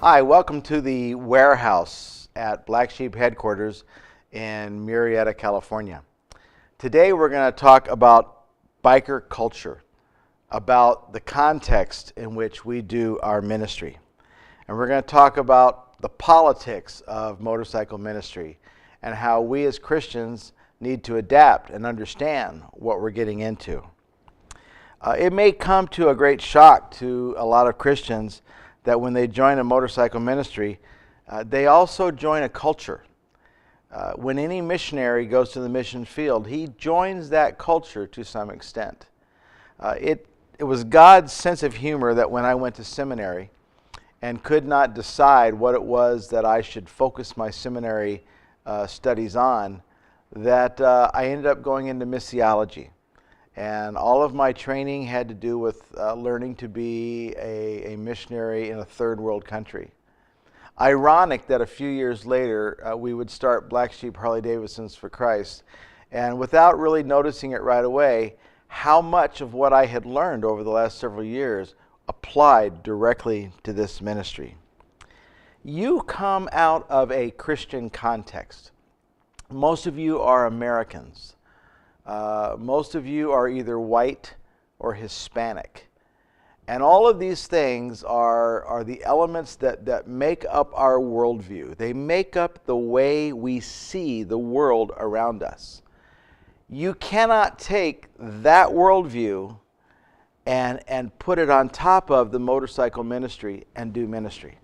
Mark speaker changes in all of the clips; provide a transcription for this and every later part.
Speaker 1: Hi, welcome to the warehouse at Black Sheep headquarters in Murrieta, California. Today we're going to talk about biker culture, about the context in which we do our ministry. And we're going to talk about the politics of motorcycle ministry and how we as Christians need to adapt and understand what we're getting into. It may come to a great shock to a lot of Christians that when they join a motorcycle ministry, they also join a culture. When any missionary goes to the mission field, he joins that culture to some extent. It was God's sense of humor that when I went to seminary and could not decide what it was that I should focus my seminary studies on, that I ended up going into missiology. And all of my training had to do with learning to be a missionary in a third world country. Ironic that a few years later we would start Black Sheep Harley-Davidsons for Christ, and without really noticing it right away, how much of what I had learned over the last several years applied directly to this ministry. You come out of a Christian context. Most of you are Americans. Most of you are either white or Hispanic. And all of these things are the elements that make up our worldview. They make up the way we see the world around us. You cannot take that worldview and put it on top of the motorcycle ministry and do ministry,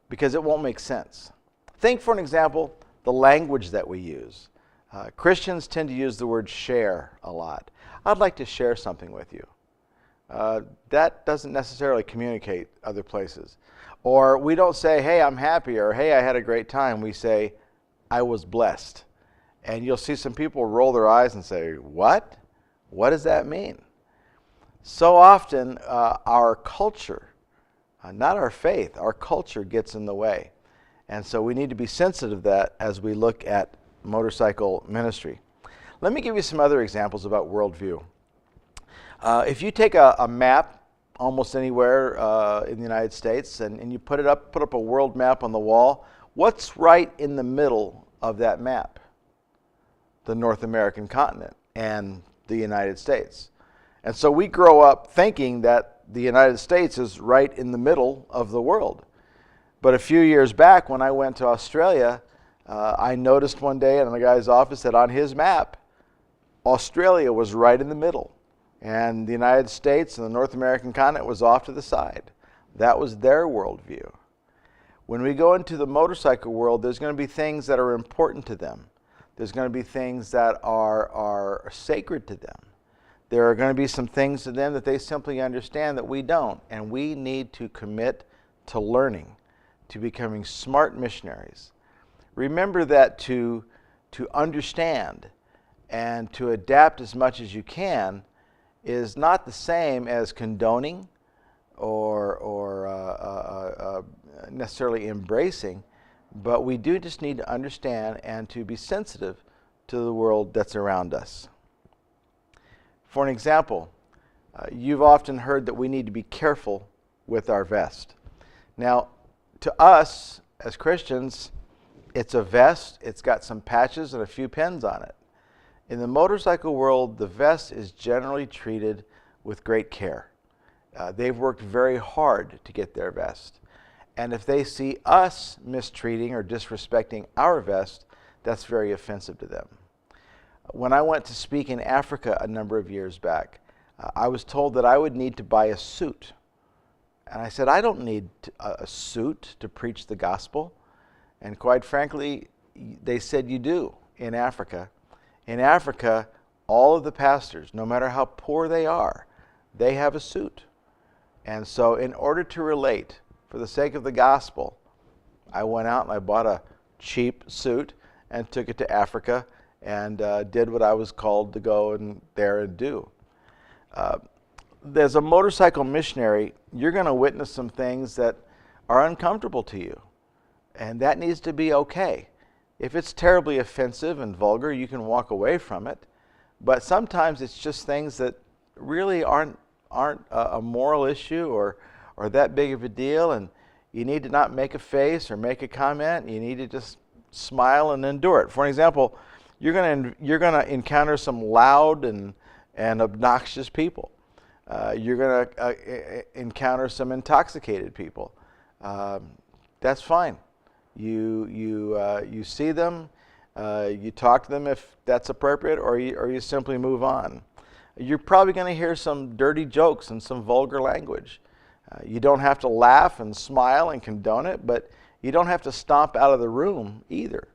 Speaker 1: because it won't make sense. Think, for an example, the language that we use. Christians tend to use the word share a lot. I'd like to share something with you. That doesn't necessarily communicate other places. Or we don't say, hey, I'm happy, or hey, I had a great time. We say, I was blessed. And you'll see some people roll their eyes and say, what? What does that mean? So often our culture, not our faith, our culture gets in the way. And so we need to be sensitive to that as we look at motorcycle ministry. Let me give you some other examples about worldview. If you take a map almost anywhere in the United States and you put up a world map on the wall, what's right in the middle of that map? The North American continent and the United States. And so we grow up thinking that the United States is right in the middle of the world. But a few years back when I went to Australia, I noticed one day in the guy's office that on his map, Australia was right in the middle, and the United States and the North American continent was off to the side. That was their worldview. When we go into the motorcycle world, there's going to be things that are important to them. There's going to be things that are sacred to them. There are going to be some things to them that they simply understand that we don't, and we need to commit to learning, to becoming smart missionaries. Remember that to understand and to adapt as much as you can is not the same as condoning or necessarily embracing, but we do just need to understand and to be sensitive to the world that's around us. For an example, you've often heard that we need to be careful with our vest. Now, to us as Christians, it's a vest, it's got some patches and a few pins on it. In the motorcycle world, the vest is generally treated with great care. They've worked very hard to get their vest. And if they see us mistreating or disrespecting our vest, that's very offensive to them. When I went to speak in Africa a number of years back, I was told that I would need to buy a suit. And I said, I don't need a suit to preach the gospel. And quite frankly, they said you do in Africa. In Africa, all of the pastors, no matter how poor they are, they have a suit. And so in order to relate, for the sake of the gospel, I went out and I bought a cheap suit and took it to Africa and did what I was called to go and there and do. As a motorcycle missionary, you're going to witness some things that are uncomfortable to you. And that needs to be okay. If it's terribly offensive and vulgar, you can walk away from it. But sometimes it's just things that really aren't a moral issue or that big of a deal. And you need to not make a face or make a comment. You need to just smile and endure it. For example, you're gonna encounter some loud and obnoxious people. You're gonna encounter some intoxicated people. That's fine. You see them, you talk to them if that's appropriate, or you simply move on. You're probably going to hear some dirty jokes and some vulgar language. You don't have to laugh and smile and condone it, but you don't have to stomp out of the room either.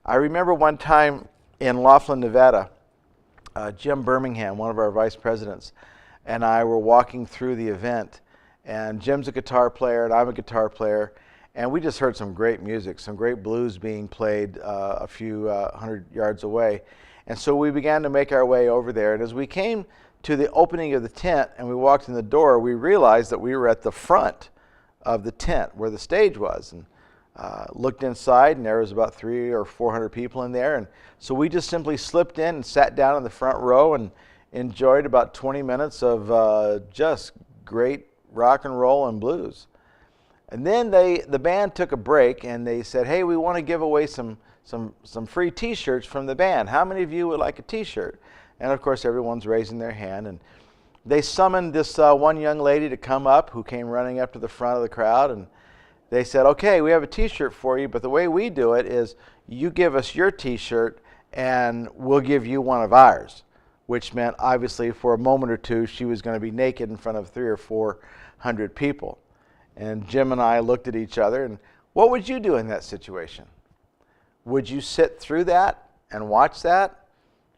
Speaker 1: I remember one time in Laughlin, Nevada, Jim Birmingham, one of our vice presidents, and I were walking through the event, and Jim's a guitar player and I'm a guitar player, and we just heard some great music, some great blues being played a few hundred yards away. And so we began to make our way over there, and as we came to the opening of the tent and we walked in the door, we realized that we were at the front of the tent where the stage was, and looked inside, and there was about 300 or 400 people in there. And so we just simply slipped in and sat down in the front row and enjoyed about 20 minutes of just great rock and roll and blues. And then the band took a break, and they said, "Hey, we want to give away some free T-shirts from the band. How many of you would like a T-shirt?" And of course, everyone's raising their hand, and they summoned this one young lady to come up, who came running up to the front of the crowd, and they said, "Okay, we have a T-shirt for you, but the way we do it is you give us your T-shirt, and we'll give you one of ours," which meant, obviously, for a moment or two, she was going to be naked in front of 300 or 400 people. And Jim and I looked at each other, and what would you do in that situation? Would you sit through that and watch that?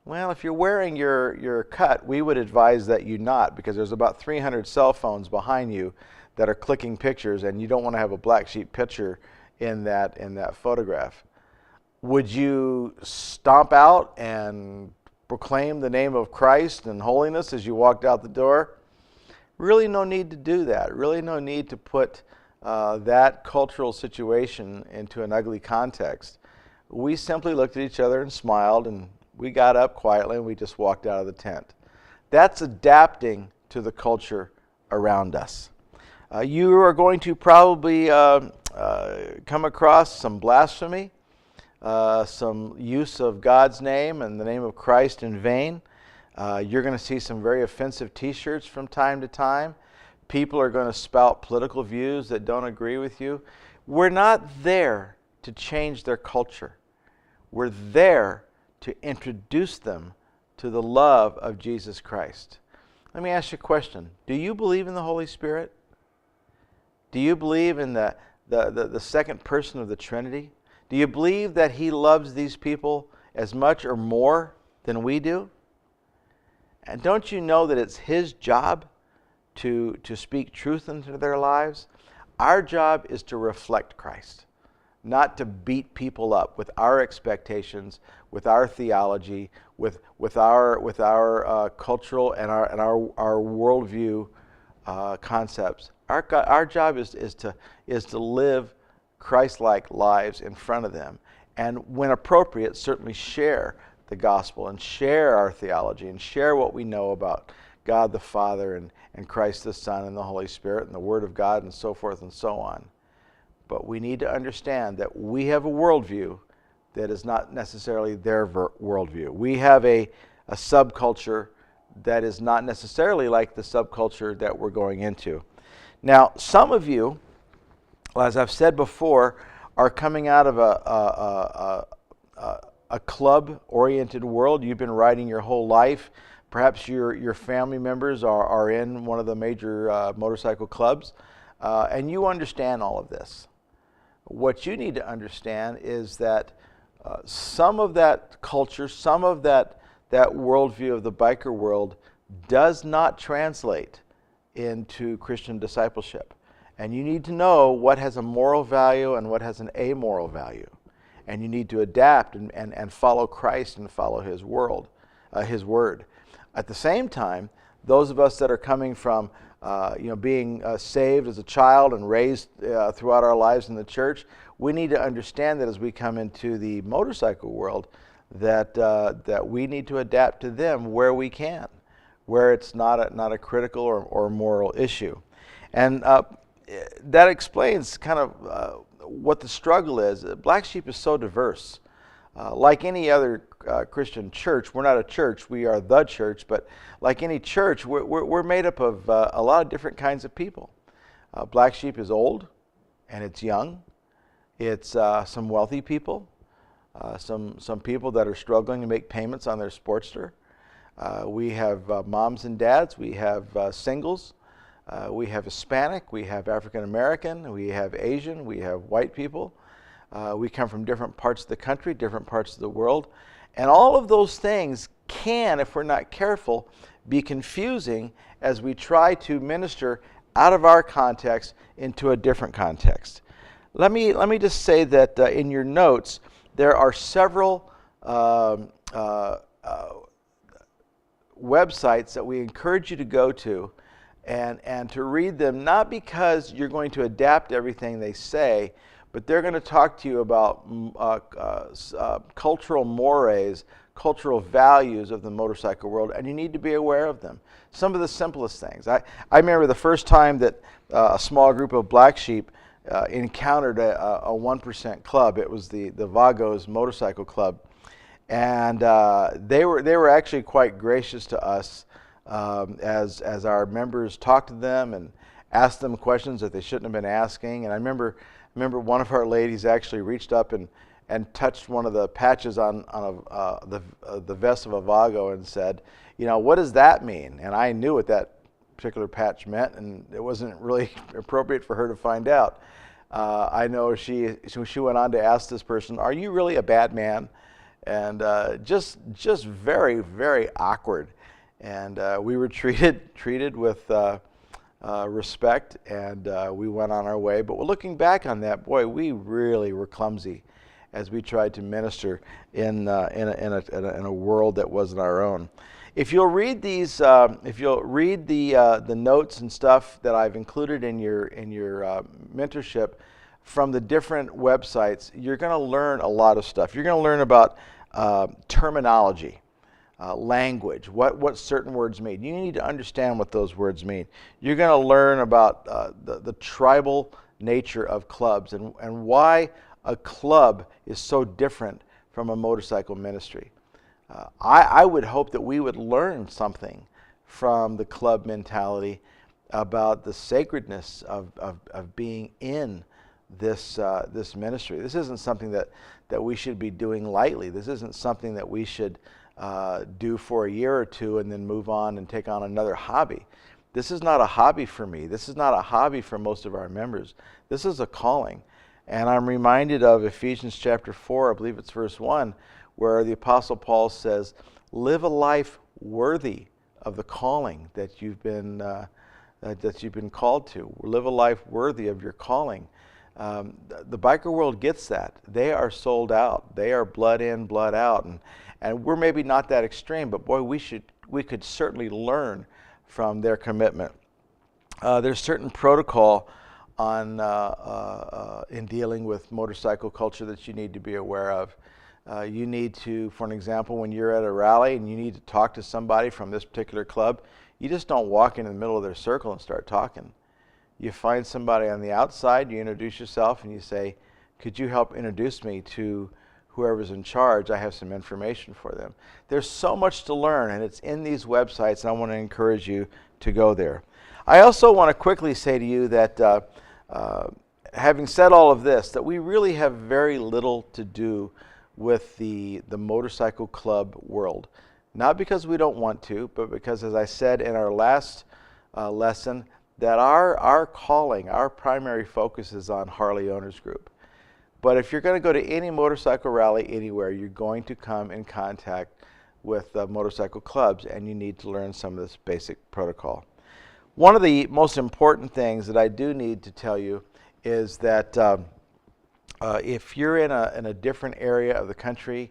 Speaker 1: Well, if you're wearing your cut, we would advise that you not, because there's about 300 cell phones behind you that are clicking pictures, and you don't want to have a black sheep picture in that photograph. Would you stomp out and proclaim the name of Christ and holiness as you walked out the door? Really no need to do that. Really no need to put that cultural situation into an ugly context. We simply looked at each other and smiled, and we got up quietly and we just walked out of the tent. That's adapting to the culture around us. You are going to probably come across some blasphemy, some use of God's name and the name of Christ in vain. You're going to see some very offensive T-shirts from time to time. People are going to spout political views that don't agree with you. We're not there to change their culture. We're there to introduce them to the love of Jesus Christ. Let me ask you a question. Do you believe in the Holy Spirit? Do you believe in the second person of the Trinity? Do you believe that He loves these people as much or more than we do? And don't you know that it's His job to speak truth into their lives? Our job is to reflect Christ, not to beat people up with our expectations, with our theology, with our cultural and our worldview concepts. Our job is to live Christ-like lives in front of them, and when appropriate, certainly share the gospel and share our theology and share what we know about God the Father and Christ the Son and the Holy Spirit and the Word of God and so forth and so on. But we need to understand that we have a worldview that is not necessarily their worldview. We have a subculture that is not necessarily like the subculture that we're going into. Now, some of you, as I've said before, are coming out of a club-oriented world. You've been riding your whole life. Perhaps your family members are in one of the major motorcycle clubs, and you understand all of this. What you need to understand is that some of that culture, some of that worldview of the biker world does not translate into Christian discipleship. And you need to know what has a moral value and what has an amoral value. And you need to adapt and follow Christ and follow His word. At the same time, those of us that are coming from being saved as a child and raised throughout our lives in the church, we need to understand that as we come into the motorcycle world, that we need to adapt to them where we can, where it's not a critical or moral issue. And that explains kind of what the struggle is. Black Sheep is so diverse. Like any other Christian church, we're not a church, we are the church, but like any church, we're made up of a lot of different kinds of people. Black Sheep is old and it's young. It's some wealthy people, some people that are struggling to make payments on their Sportster. We have moms and dads, we have singles, we have Hispanic, we have African American, we have Asian, we have white people. We come from different parts of the country, different parts of the world. And all of those things can, if we're not careful, be confusing as we try to minister out of our context into a different context. Let me just say that in your notes, there are several websites that we encourage you to go to and to read them, not because you're going to adapt everything they say, but they're going to talk to you about cultural mores, cultural values of the motorcycle world, and you need to be aware of them. Some of the simplest things. I remember the first time that a small group of Black Sheep encountered a 1% club. It was the Vagos Motorcycle Club, and they were actually quite gracious to us as our members talked to them and asked them questions that they shouldn't have been asking. And I remember one of our ladies actually reached up and touched one of the patches on the vest of a Vago and said, you know, what does that mean? And I knew what that particular patch meant, and it wasn't really appropriate for her to find out. I know she went on to ask this person, are you really a bad man? And just very, very awkward. And we were treated with respect, and we went on our way. But looking back on that, boy, we really were clumsy as we tried to minister in a world that wasn't our own. If you'll read these, if you'll read the notes and stuff that I've included in your mentorship from the different websites, you're going to learn a lot of stuff. You're going to learn about terminology. Language, what certain words mean. You need to understand what those words mean. You're going to learn about the tribal nature of clubs and why a club is so different from a motorcycle ministry. I would hope that we would learn something from the club mentality about the sacredness of being in this ministry. This isn't something that we should be doing lightly. This isn't something that we should do for a year or two and then move on and take on another hobby. This is not a hobby for me. This is not a hobby for most of our members. This is a calling. And I'm reminded of Ephesians chapter 4, I believe it's verse 1, where the Apostle Paul says, live a life worthy of the calling that you've been called to. Live a life worthy of your calling. The biker world gets that. They are sold out. They are blood in, blood out. And we're maybe not that extreme, but boy, we could certainly learn from their commitment. There's certain protocol on in dealing with motorcycle culture that you need to be aware of. You need to, for an example, when you're at a rally and you need to talk to somebody from this particular club, you just don't walk in the middle of their circle and start talking. You find somebody on the outside, you introduce yourself, and you say, could you help introduce me to whoever's in charge? I have some information for them. There's so much to learn, and it's in these websites, and I want to encourage you to go there. I also want to quickly say to you that having said all of this, that we really have very little to do with the motorcycle club world. Not because we don't want to, but because, as I said in our last lesson, that our calling, our primary focus is on Harley Owners Group. But if you're going to go to any motorcycle rally anywhere, you're going to come in contact with motorcycle clubs, and you need to learn some of this basic protocol. One of the most important things that I do need to tell you is that if you're in a different area of the country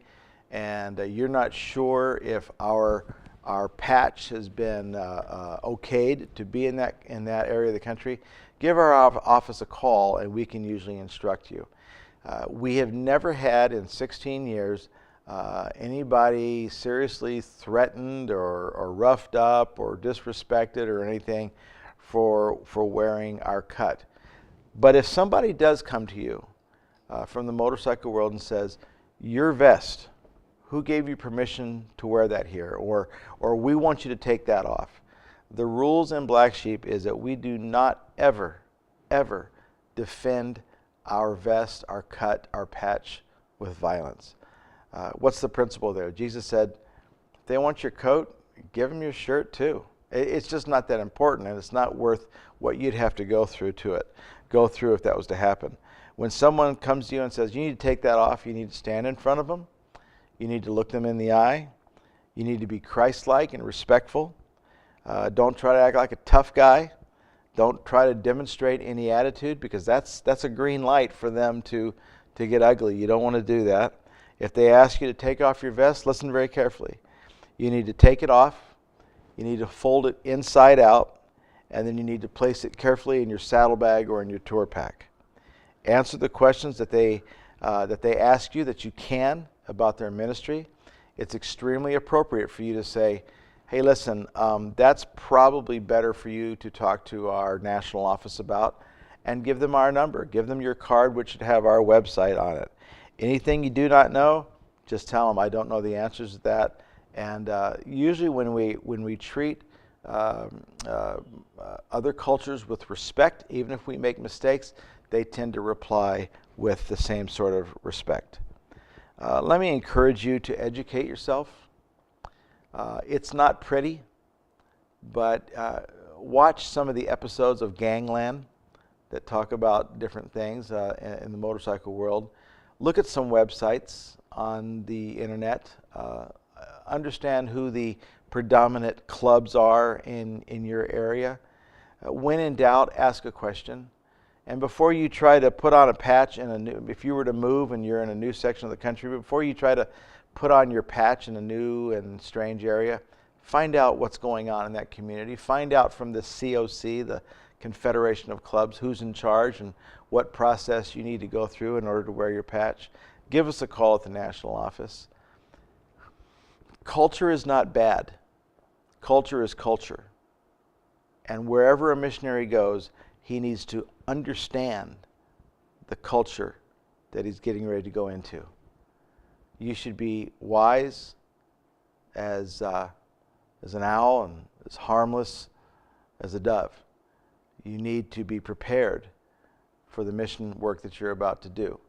Speaker 1: and you're not sure if our patch has been okayed to be in that area of the country, give our office a call and we can usually instruct you. We have never had in 16 years anybody seriously threatened or roughed up or disrespected or anything for wearing our cut. But if somebody does come to you from the motorcycle world and says, your vest, who gave you permission to wear that here? Or we want you to take that off. The rules in Black Sheep is that we do not ever, ever defend our vest, our cut, our patch with violence. What's the principle there? Jesus said, if they want your coat, give them your shirt too. It's just not that important, and it's not worth what you'd have to go through if that was to happen. When someone comes to you and says, you need to take that off, you need to stand in front of them. You need to look them in the eye. You need to be Christ-like and respectful. Don't try to act like a tough guy. Don't try to demonstrate any attitude, because that's a green light for them to get ugly. You don't want to do that. If they ask you to take off your vest, listen very carefully. You need to take it off. You need to fold it inside out, and then you need to place it carefully in your saddlebag or in your tour pack. Answer the questions that they ask you that you can about their ministry. It's extremely appropriate for you to say, hey, listen, that's probably better for you to talk to our national office about, and give them our number. Give them your card, which should have our website on it. Anything you do not know, just tell them, I don't know the answers to that. And usually when we treat other cultures with respect, even if we make mistakes, they tend to reply with the same sort of respect. Let me encourage you to educate yourself. It's not pretty, but watch some of the episodes of Gangland that talk about different things in the motorcycle world. Look at some websites on the internet. Understand who the predominant clubs are in your area. When in doubt, ask a question. And before you try to put on a patch if you were to move and you're in a new section of the country, before you try to put on your patch in a new and strange area, find out what's going on in that community. Find out from the COC, the Confederation of Clubs, who's in charge and what process you need to go through in order to wear your patch. Give us a call at the national office. Culture is not bad. Culture is culture. And wherever a missionary goes, he needs to understand the culture that he's getting ready to go into. You should be wise as an owl and as harmless as a dove. You need to be prepared for the mission work that you're about to do.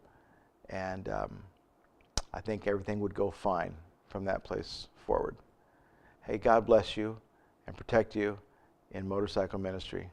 Speaker 1: And I think everything would go fine from that place forward. Hey, God bless you and protect you in motorcycle ministry.